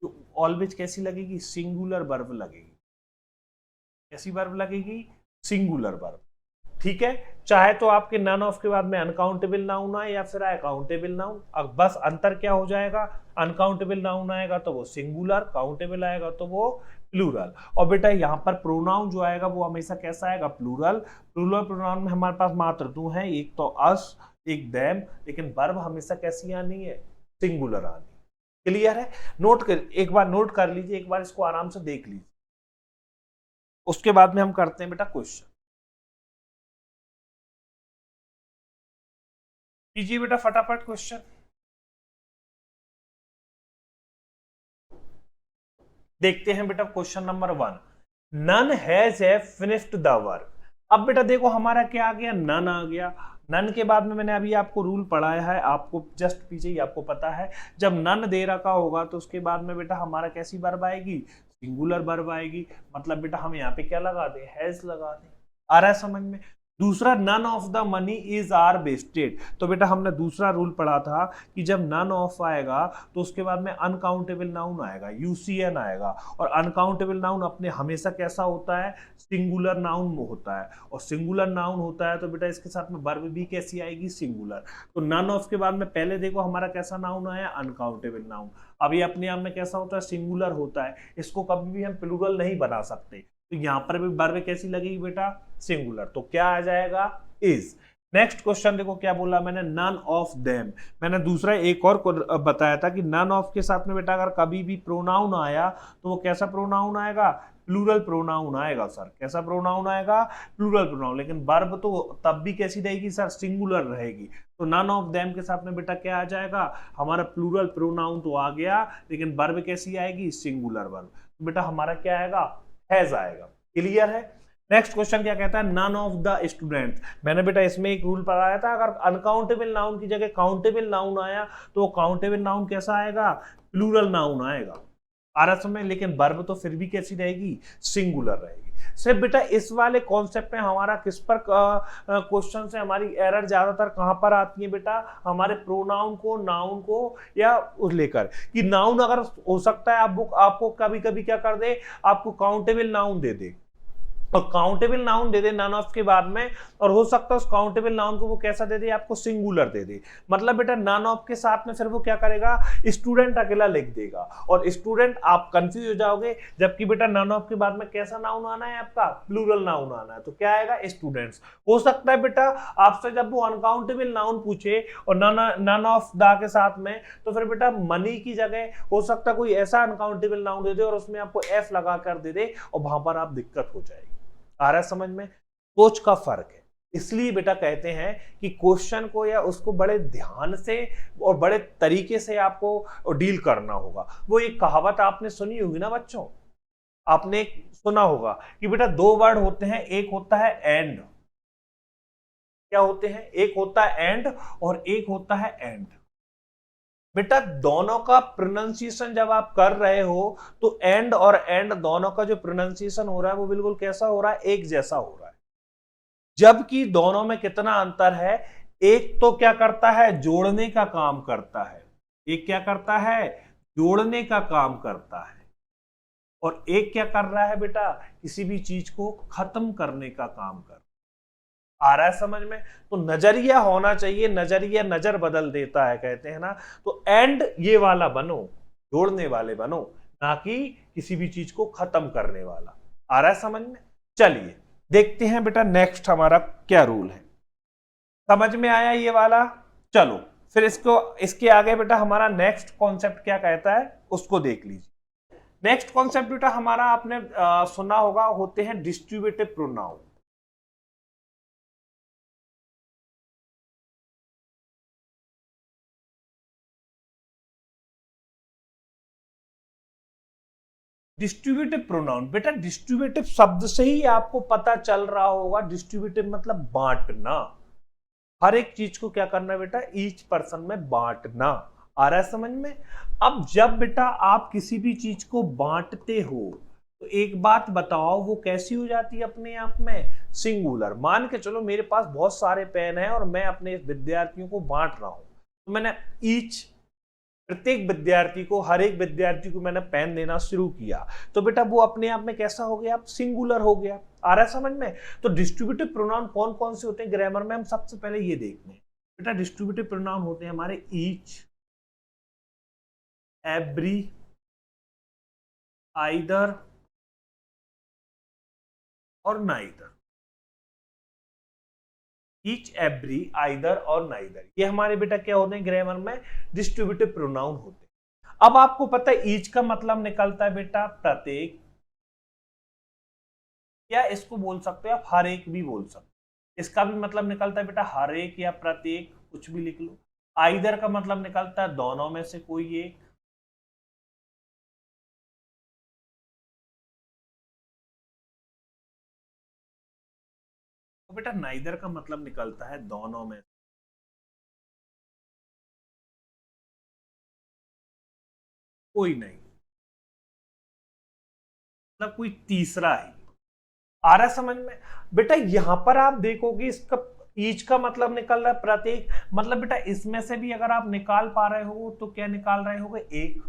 जो ऑलवेज कैसी लगेगी, सिंगुलर वर्ब लगेगी। कैसी वर्ब लगेगी, सिंगुलर वर्ब। ठीक है, चाहे तो आपके नन ऑफ के बाद में अनकाउंटेबल नाउन आए या फिर आए काउंटेबल नाउन। अब बस अंतर क्या हो जाएगा, अनकाउंटेबल नाउन आएगा तो वो सिंगुलर, काउंटेबल आएगा तो वो प्लूरल। और बेटा यहाँ पर प्रोनाउन जो आएगा वो हमेशा कैसा आएगा, प्लूरल। प्लूरल प्रोनाउन में हमारे पास मात्र दो हैं, एक तो अस, एक देम। लेकिन वर्ब हमेशा कैसी आनी है, सिंगुलर आनी। क्लियर है, नोट कर, एक बार नोट कर लीजिए, एक बार इसको आराम से देख लीजिए, उसके बाद में हम करते हैं बेटा क्वेश्चन। कीजिए बेटा फटाफट क्वेश्चन। देखते हैं बेटा question number 1। None has a finished the work. अब बेटा देखो हमारा क्या आ गया, नन आ गया। नन के बाद में मैंने अभी आपको रूल पढ़ाया है, आपको जस्ट पीछे ही आपको पता है, जब नन दे रखा होगा तो उसके बाद में बेटा हमारा कैसी वर्ब आएगी, सिंगुलर वर्ब आएगी। मतलब बेटा हम यहाँ पे क्या लगा दें, हैज लगा दें। आ रहा है समझ में। दूसरा, none of the money is are wasted. तो बेटा हमने दूसरा रूल पढ़ा था कि जब नन ऑफ आएगा तो उसके बाद में अनकाउंटेबल नाउन आएगा, यूसीएन आएगा। और अनकाउंटेबल नाउन अपने हमेशा कैसा होता है, सिंगुलर नाउन होता है। और सिंगुलर नाउन होता है तो बेटा इसके साथ में वर्ब भी कैसी आएगी, सिंगुलर। तो नन ऑफ के बाद में पहले देखो हमारा कैसा नाउन आया, अनकाउंटेबल नाउन। अब ये अपने आप में कैसा होता है, सिंगुलर होता है। इसको कभी भी हम प्लूरल नहीं बना सकते, तो यहां पर भी वर्ब कैसी लगेगी बेटा, सिंगुलर। तो क्या आ जाएगा, इज। नेक्स्ट क्वेश्चन देखो क्या बोला मैंने, नन ऑफ देम। मैंने दूसरा एक और को बताया था कि नन ऑफ के साथ में बेटा अगर कभी भी प्रोनाउन आया तो वो कैसा प्रोनाउन आएगा, प्लूरल प्रोनाउन आएगा सर। कैसा प्रोनाउन आएगा, प्लूरल प्रोनाउन। लेकिन वर्ब तो तब भी कैसी रहेगी सर, सिंगुलर रहेगी। तो नन ऑफ देम के साथ में बेटा क्या आ जाएगा, हमारा प्लूरल प्रोनाउन तो आ गया, लेकिन वर्ब कैसी आएगी, सिंगुलर वर्ब। तो बेटा हमारा क्या आएगा, हैज आएगा। क्लियर है। नेक्स्ट क्वेश्चन क्या कहता है, नन ऑफ द स्टूडेंट। मैंने बेटा इसमें एक रूल पढ़ाया था, अगर अनकाउंटेबल नाउन की जगह काउंटेबल नाउन आया तो काउंटेबल नाउन कैसा आएगा, प्लूरल नाउन आएगा। आरस में, लेकिन वर्ब तो फिर भी कैसी रहेगी, सिंगुलर रहेगी। सिर्फ बेटा इस वाले कॉन्सेप्ट में हमारा किस पर क्वेश्चन से हमारी एरर ज्यादातर कहां पर आती है बेटा, हमारे प्रोनाउन को, नाउन को या उस लेकर कि नाउन अगर हो सकता है आपको कभी कभी क्या कर दे, आपको काउंटेबल नाउन दे दे और काउंटेबल नाउन दे दे नन ऑफ के बाद में, और हो सकता है उस काउंटेबल नाउन को वो कैसा दे दे, आपको सिंगुलर दे दे। मतलब बेटा नन ऑफ के साथ में फिर वो क्या करेगा, स्टूडेंट अकेला लिख देगा और स्टूडेंट आप कंफ्यूज हो जाओगे। जबकि बेटा नन ऑफ के बाद में कैसा नाउन आना है आपका, प्लूरल नाउन आना है, तो क्या आएगा, स्टूडेंट्स। हो सकता है बेटा आपसे जब वो अनकाउंटेबल नाउन पूछे और नन ऑफ द के साथ में, तो फिर बेटा मनी की जगह हो सकता है कोई ऐसा अनकाउंटेबल नाउन दे दे और उसमें आपको एफ लगा कर दे दे और वहां पर आप दिक्कत हो जाएगी। आ रहा है समझ में, सोच का फर्क है। इसलिए बेटा कहते हैं कि क्वेश्चन को या उसको बड़े ध्यान से और बड़े तरीके से आपको डील करना होगा। वो एक कहावत आपने सुनी होगी ना बच्चों, आपने सुना होगा कि बेटा दो वर्ड होते हैं, एक होता है एंड, क्या होते हैं, एक होता है एंड और एक होता है एंड। बेटा दोनों का प्रोनाउंसिएशन जब आप कर रहे हो तो एंड और एंड दोनों का जो प्रोनाउंसिएशन हो रहा है वो बिल्कुल कैसा हो रहा है, एक जैसा हो रहा है। जबकि दोनों में कितना अंतर है, एक तो क्या करता है, जोड़ने का काम करता है, एक क्या करता है, जोड़ने का काम करता है, और एक क्या कर रहा है बेटा, किसी भी चीज को खत्म करने का काम कर आ रहा है समझ में। तो नजरिया होना चाहिए, नजरिया नजर बदल देता है कहते हैं ना। तो एंड ये वाला बनो, जोड़ने वाले बनो, ना कि किसी भी चीज को खत्म करने वाला। आ रहा है समझ में। चलिए देखते हैं बेटा नेक्स्ट हमारा क्या रूल है, समझ में आया ये वाला। चलो फिर इसके आगे बेटा हमारा नेक्स्ट कॉन्सेप्ट क्या कहता है उसको देख लीजिए। नेक्स्ट कॉन्सेप्ट बेटा हमारा आपने सुना होगा, होते हैं डिस्ट्रीब्यूटिव प्रोनाउन। डिस्ट्रीब्यूटिव प्रोनाउन, बेटा डिस्ट्रीब्यूटिव शब्द से ही आपको पता चल रहा होगा, डिस्ट्रीब्यूटिव मतलब बांटना। हर एक चीज को क्या करना बेटा, ईच पर्सन में बांटना। आ रहा है समझ में। अब जब बेटा आप किसी भी चीज को बांटते हो तो एक बात बताओ, वो कैसी हो जाती है अपने आप में, सिंगुलर। मान के चलो मेरे पास बहुत सारे पेन हैं और मैं अपने विद्यार्थियों को बांट रहा हूं, तो मैंने ईच, प्रत्येक विद्यार्थी को, हर एक विद्यार्थी को मैंने पेन देना शुरू किया, तो बेटा वो अपने आप में कैसा हो गया, सिंगुलर हो गया। आ रहा है समझ में। तो डिस्ट्रीब्यूटिव प्रोनाउन कौन कौन से होते हैं ग्रामर में, हम सबसे पहले ये देखते हैं। बेटा डिस्ट्रीब्यूटिव प्रोनाउन होते हैं हमारे ईच, एवरी, आइदर और नाइदर। ईच, एवरी, आइदर और नाइदर, ये हमारे बेटा क्या होते हैं ग्रामर में, डिस्ट्रीब्यूटिव प्रोनाउन होते हैं। अब आपको पता है ईच का मतलब निकलता है बेटा प्रत्येक, या इसको बोल सकते हो आप हर एक भी बोल सकते हो। इसका भी मतलब निकलता है बेटा हर एक या प्रत्येक, कुछ भी लिख लो। आइदर का मतलब निकलता है दोनों में से कोई एक। तो बेटा नाइदर का मतलब निकलता है दोनों में कोई नहीं, मतलब कोई तीसरा ही। आ रहा है समझ में? बेटा यहां पर आप देखोगे इसका ईच का मतलब निकल रहा है प्रत्येक, मतलब बेटा इसमें से भी अगर आप निकाल पा रहे हो तो क्या निकाल रहे होगे, एक।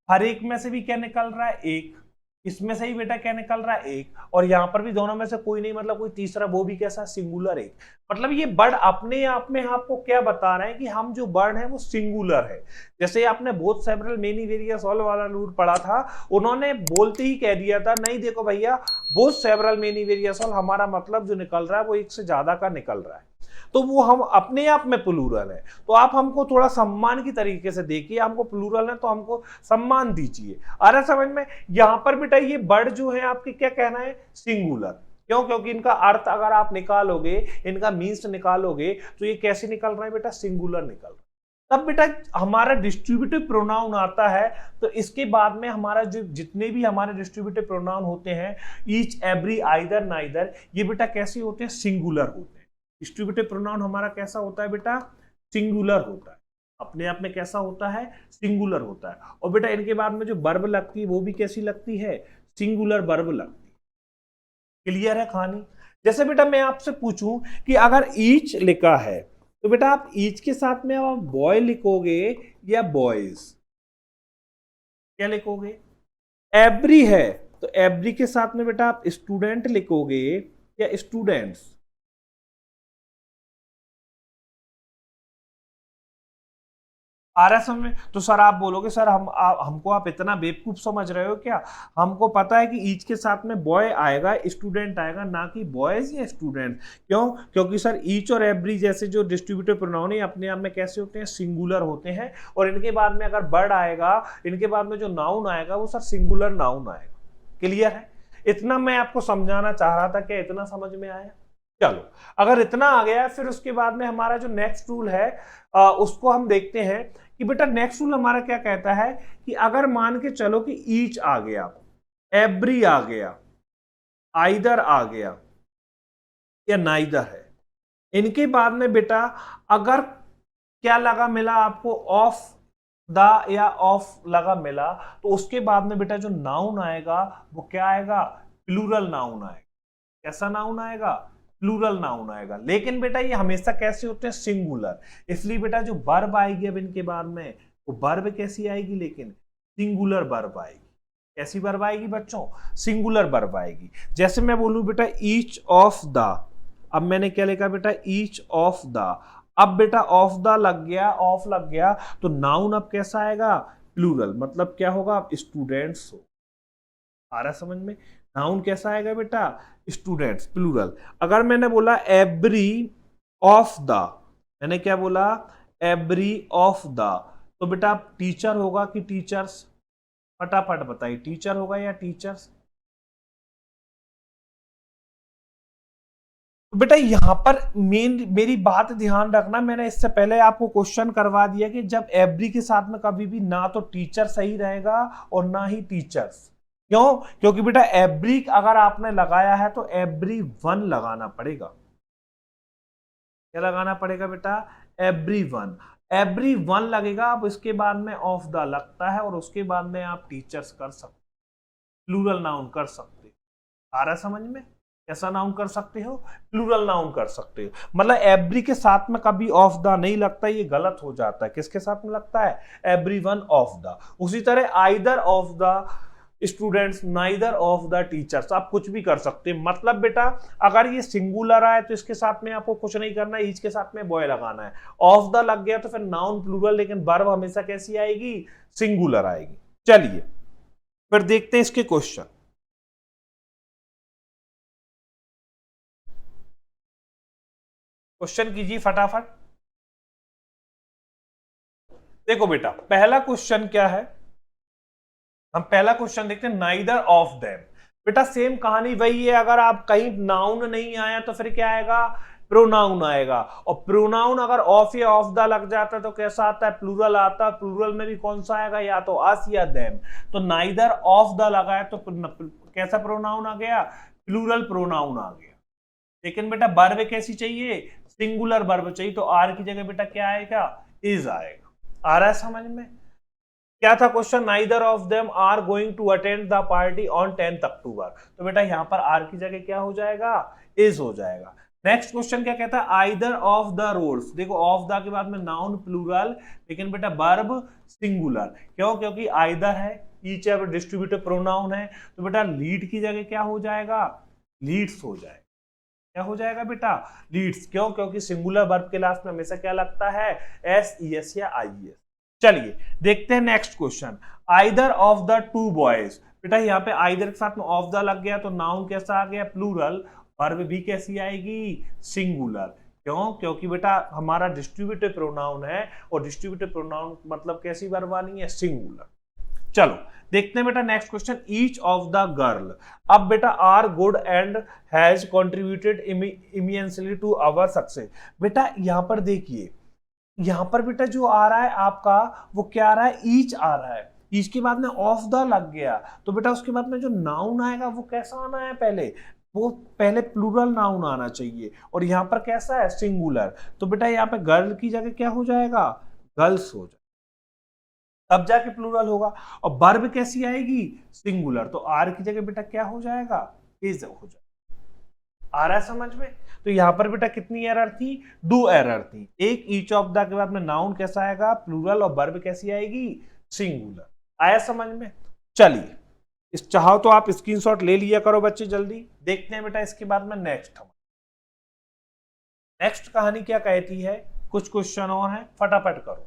हर एक में से भी क्या निकल रहा है, एक। इसमें से ही बेटा क्या निकल रहा है, एक। और यहां पर भी दोनों में से कोई नहीं, मतलब कोई तीसरा, वो भी कैसा, सिंगुलर एक। मतलब ये वर्ड अपने आप में आपको क्या बता रहे हैं कि हम जो वर्ड है वो सिंगुलर है। जैसे आपने both several many various all वाला रूल पढ़ा था, उन्होंने बोलते ही कह दिया था नहीं देखो भैया both several many various all, हमारा मतलब जो निकल रहा है वो एक से ज्यादा का निकल रहा है, तो वो हम अपने आप में प्लूरल है। तो आप हमको थोड़ा सम्मान की तरीके से देखिए, हमको प्लूरल है तो हमको सम्मान दीजिए। आ रहा समझ में? यहां पर बेटा ये वर्ड जो है आपके क्या कहना है, सिंगुलर। क्यों? क्योंकि इनका अर्थ अगर आप निकालोगे, इनका मीन्स निकालोगे, तो ये कैसे निकल रहा है बेटा, सिंगुलर निकल रहा है। तब बेटा हमारा डिस्ट्रीब्यूटिव प्रोनाउन आता है, तो इसके बाद में हमारा जो जितने भी हमारे डिस्ट्रीब्यूटिव प्रोनाउन होते हैं, ईच, एवरी, आइदर, नाइदर, ये बेटा कैसे होते हैं, सिंगुलर होते हैं। डिस्ट्रीब्यूटिव प्रोनाउन हमारा कैसा होता है बेटा, सिंगुलर होता है, अपने आप में कैसा होता है, सिंगुलर होता है। और बेटा इनके बाद में जो वर्ब लगती है वो भी कैसी लगती है, सिंगुलर वर्ब लगती है। क्लियर है कहानी? जैसे बेटा मैं आपसे पूछूं कि अगर ईच लिखा है तो बेटा आप ईच के साथ में आप बॉय लिखोगे या बॉयज, क्या लिखोगे? एवरी है तो एवरी के साथ में बेटा आप स्टूडेंट लिखोगे या स्टूडेंट्स? आ रहा है समझ में? तो सर आप बोलोगे सर हमको आप इतना बेवकूफ समझ रहे हो क्या, हमको पता है कि ईच के साथ में बॉय आएगा, स्टूडेंट आएगा, ना कि बॉयज या स्टूडेंट। क्यों? क्योंकि सर ईच और एवरी जैसे जो डिस्ट्रीब्यूटिव प्रोनाउन है अपने आप में कैसे होते हैं, सिंगुलर होते हैं। और इनके बाद में अगर वर्ड आएगा, इनके बाद में जो नाउन आएगा वो सर सिंगुलर नाउन आएगा। क्लियर है? इतना मैं आपको समझाना चाह रहा था, क्या इतना समझ में आया? चलो अगर इतना आ गया फिर उसके बाद में हमारा जो नेक्स्ट रूल है उसको हम देखते हैं कि बेटा नेक्स्ट रूल हमारा क्या कहता है कि अगर मान के चलो कि ईच आ गया, एवरी आ गया, आइदर आ गया या नाइदर है, इनके बाद में बेटा अगर क्या लगा मिला आपको, ऑफ द या ऑफ लगा मिला, तो उसके बाद में बेटा जो नाउन आएगा वो क्या आएगा, प्लूरल नाउन आएगा। कैसा नाउन आएगा, प्लूरल नाउन आएगा। लेकिन बेटा ये हमेशा कैसे होते हैं, सिंगुलर। इसलिए बेटा जो वर्ब आएगी अब इनके बाद में, वो वर्ब कैसी आएगी, लेकिन सिंगुलर वर्ब आएगी। कैसी वर्ब आएगी बच्चों, सिंगुलर वर्ब आएगी। जैसे मैं बोलूं बेटा ईच ऑफ द, अब मैंने क्या लिखा बेटा, ईच ऑफ द। अब बेटा ऑफ द लग गया, ऑफ लग गया, तो नाउन अब कैसा आएगा, प्लूरल। मतलब क्या होगा, अब स्टूडेंट्स हो। आ रहा समझ में? नाउन कैसा आएगा बेटा, स्टूडेंट्स, प्लूरल। अगर मैंने बोला एवरी ऑफ द, मैंने क्या बोला, एवरी ऑफ द, तो बेटा टीचर होगा कि टीचर्स, फटाफट बताइए, टीचर होगा या टीचर्स? तो बेटा यहां पर मेरी बात ध्यान रखना, मैंने इससे पहले आपको क्वेश्चन करवा दिया कि जब एवरी के साथ में कभी भी ना तो टीचर सही रहेगा और ना ही टीचर्स। क्यों? क्योंकि बेटा एवरी अगर आपने लगाया है तो एवरी वन लगाना पड़ेगा। क्या लगाना पड़ेगा बेटा, एवरी वन। एवरी वन लगेगा, अब उसके बाद में ऑफ द लगता है और उसके बाद में आप टीचर्स कर सकते, प्लूरल नाउन कर सकते। आ रहा समझ में? कैसा नाउन कर सकते हो, प्लूरल नाउन कर सकते हो। मतलब एवरी के साथ में कभी ऑफ द नहीं लगता, ये गलत हो जाता है। किसके साथ में लगता है, एवरी वन ऑफ द। उसी तरह either of the students, neither of the teachers, आप कुछ भी कर सकते हैं। मतलब बेटा अगर ये सिंगुलर आए तो इसके साथ में आपको कुछ नहीं करना है, ईच के साथ में बॉय लगाना है। ऑफ द लग गया तो फिर नाउन प्लूरल, लेकिन वर्ब हमेशा कैसी आएगी, सिंगुलर आएगी। चलिए फिर देखते हैं इसके क्वेश्चन। क्वेश्चन कीजिए फटाफट। देखो बेटा पहला क्वेश्चन क्या है, हम पहला क्वेश्चन देखते हैं, नाइदर ऑफ देम। बेटा सेम कहानी वही है, अगर आप कहीं नाउन नहीं आया तो फिर क्या आएगा, प्रोनाउन आएगा। और प्रोनाउन अगर ऑफ या ऑफ द लग जाता है तो कैसा आता है, प्लूरल आता है। प्लूरल में भी कौन सा आएगा, या तो अस या देम। तो नाइदर ऑफ द लगा है तो कैसा प्रोनाउन आ गया, प्लूरल प्रोनाउन आ गया। लेकिन बेटा वर्ब कैसी चाहिए, सिंगुलर वर्ब चाहिए, तो आर की जगह बेटा क्या आएगा, इज आएगा। आ रहा है समझ में? क्या था question, neither of them are going to attend the party on 10th October. तो बेटा यहाँ पर आर की जगह क्या हो जाएगा, इज हो जाएगा। नेक्स्ट क्वेश्चन क्या कहता है, आइदर ऑफ द रोड्स। देखो ऑफ द के बाद में नाउन प्लूरल, लेकिन बेटा वर्ब सिंगुलर। क्यों, क्योंकि आइदर है, ईच है, डिस्ट्रीब्यूटिव प्रोनाउन है, तो बेटा लीड की जगह क्या हो जाएगा, लीड्स हो जाएगा। क्या हो जाएगा बेटा, लीड्स। क्यों, क्योंकि सिंगुलर वर्ब के लास्ट में हमेशा क्या लगता है, एस, ई एस या आई एस। चलिए देखते हैं next question, either of the two boys. बेटा यहाँ पे आइदर के साथ में ऑफ द लग गया तो नाउन कैसा आ गया, प्लूरल, वर्ब भी कैसी आएगी, सिंगुलर। क्यों, क्योंकि बेटा हमारा डिस्ट्रीब्यूटिव प्रोनाउन है, और डिस्ट्रीब्यूटिव प्रोनाउन मतलब कैसी वर्ब आनी है, सिंगुलर। चलो देखते हैं बेटा next question, each of the girl. अब बेटा are good and has contributed immensely to our success. बेटा यहाँ पर देखिए, यहाँ पर बेटा जो आ रहा है आपका वो क्या आ रहा है, ईच आ रहा है। ईच के बाद में ऑफ द लग गया, तो बेटा उसके बाद में जो नाउन आएगा वो कैसा आना है, वो पहले प्लूरल नाउन आना चाहिए, और यहाँ पर कैसा है, सिंगुलर। तो बेटा यहाँ पे गर्ल की जगह क्या हो जाएगा, गर्ल्स हो जाएगा, तब जाके प्लूरल होगा। और वर्ब कैसी आएगी, सिंगुलर, तो आर की जगह बेटा क्या हो जाएगा, इज हो जाएगा। आ रहा है समझ में। तो यहां पर बेटा कितनी एरर थी, 2 एरर थी। एक ईच ऑफ द के बाद में नाउन कैसा आएगा, प्लूरल, और वर्ब कैसी आएगी, सिंगुलर। आया समझ में। चलिए इस चाहो तो आप स्क्रीनशॉट ले लिया करो बच्चे जल्दी। देखते हैं बेटा इसके बाद में नेक्स्ट कहानी क्या कहती है, कुछ क्वेश्चन और है, फटाफट करो।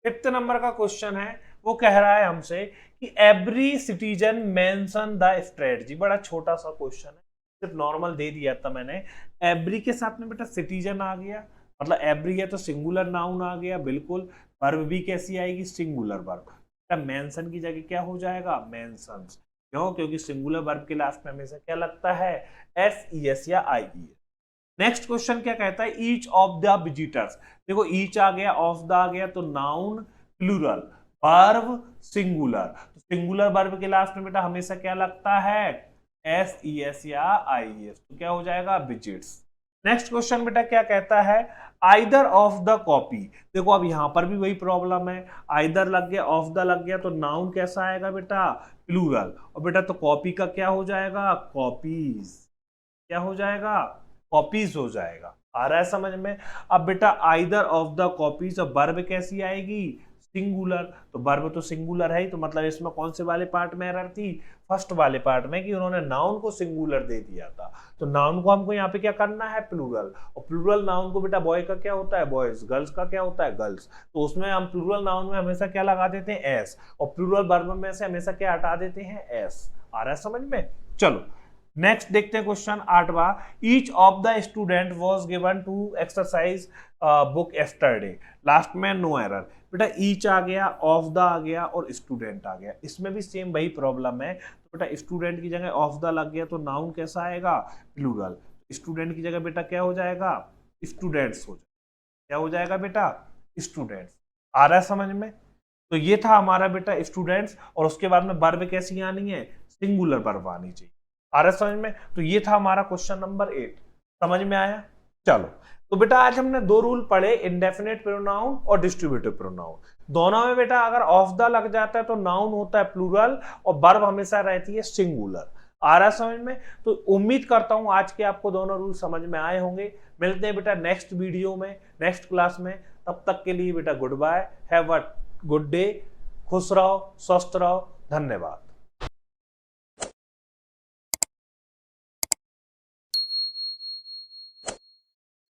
5th नंबर का क्वेश्चन है, वो कह रहा है हमसे कि every citizen mention the strategy. बड़ा छोटा सा क्वेश्चन है, सिर्फ नॉर्मल दे दिया था मैंने। एवरी के साथ में बेटा सिटीजन आ गया, मतलब एवरी है तो सिंगुलर नाउन आ गया, बिल्कुल। वर्ब भी कैसी आएगी, सिंगुलर वर्ब। मेंशन की जगह क्या हो जाएगा, मेंशंस। क्यों, क्योंकि सिंगुलर वर्ब के लास्ट में हमेशा क्या लगता है, एस, ई एस या आई ई एस। नेक्स्ट क्वेश्चन क्या कहता है, ईच ऑफ द विजिटर्स। देखो ईच आ गया, ऑफ द आ गया, तो नाउन प्लूरल, वर्ब सिंगुलर। तो सिंगुलर वर्ब के लास्ट में बेटा हमेशा क्या लगता है, एस, ई एस या आई एस। तो क्या हो जाएगा, विजिट्स। नेक्स्ट क्वेश्चन बेटा क्या कहता है, आइदर ऑफ द कॉपी। देखो अब यहां पर भी वही प्रॉब्लम है, आइदर लग गया, ऑफ द लग गया, तो नाउन कैसा आएगा बेटा, प्लूरल। और बेटा तो कॉपी का क्या हो जाएगा, कॉपीज। क्या हो जाएगा, कॉपीज हो जाएगा। आ रहा है समझ में। अब बेटा आइदर ऑफ द कॉपीज, और वर्ब कैसी आएगी, सिंगुलर। तो वर्ब तो सिंगुलर है ही, तो मतलब इसमें कौन से वाले पार्ट में एरर थी, फर्स्ट वाले पार्ट में, कि उन्होंने नाउन को सिंगुलर दे दिया था। तो नाउन को हमको यहाँ पे क्या करना है, प्लूरल। और प्लूरल नाउन को बेटा बॉय का क्या होता है, बॉयज। गर्ल्स का क्या होता है, गर्ल्स। तो उसमें हम प्लूरल नाउन में हमेशा क्या लगा देते हैं, एस, और प्लूरल वर्ब में से हमेशा क्या हटा देते हैं, एस। आ रहा है समझ में। चलो नेक्स्ट देखते हैं क्वेश्चन 8वां, each of the student was given to exercise book yesterday. Last में नो एरर। बेटा ईच आ गया, ऑफ द आ गया, और स्टूडेंट आ गया। इसमें भी सेम वही प्रॉब्लम है। तो बेटा स्टूडेंट की जगह ऑफ द लग गया, तो नाउन कैसा आएगा, प्लूरल। स्टूडेंट की जगह बेटा क्या हो जाएगा, स्टूडेंट्स हो जाएगा। क्या हो जाएगा बेटा, स्टूडेंट्स। आ रहा है समझ में। तो ये था हमारा बेटा स्टूडेंट्स, और उसके बाद में वर्ब कैसी आनी है, सिंगुलर वर्ब आनी चाहिए। आ रहा है समझ में। तो ये था हमारा क्वेश्चन नंबर 8। समझ में आया। चलो तो बेटा आज हमने 2 रूल पढ़े, इंडेफिनिट प्रोनाउन और डिस्ट्रीब्यूटिव प्रोनाउन। दोनों में बेटा अगर ऑफ द लग जाता है तो नाउन होता है प्लूरल, और वर्ब हमेशा रहती है सिंगुलर। आ रहा है समझ में। तो उम्मीद करता हूं आज के आपको दोनों रूल समझ में आए होंगे। मिलते हैं बेटा नेक्स्ट वीडियो में, नेक्स्ट क्लास में। तब तक के लिए बेटा goodbye, have a good day, खुश रहो, स्वस्थ रहो, धन्यवाद।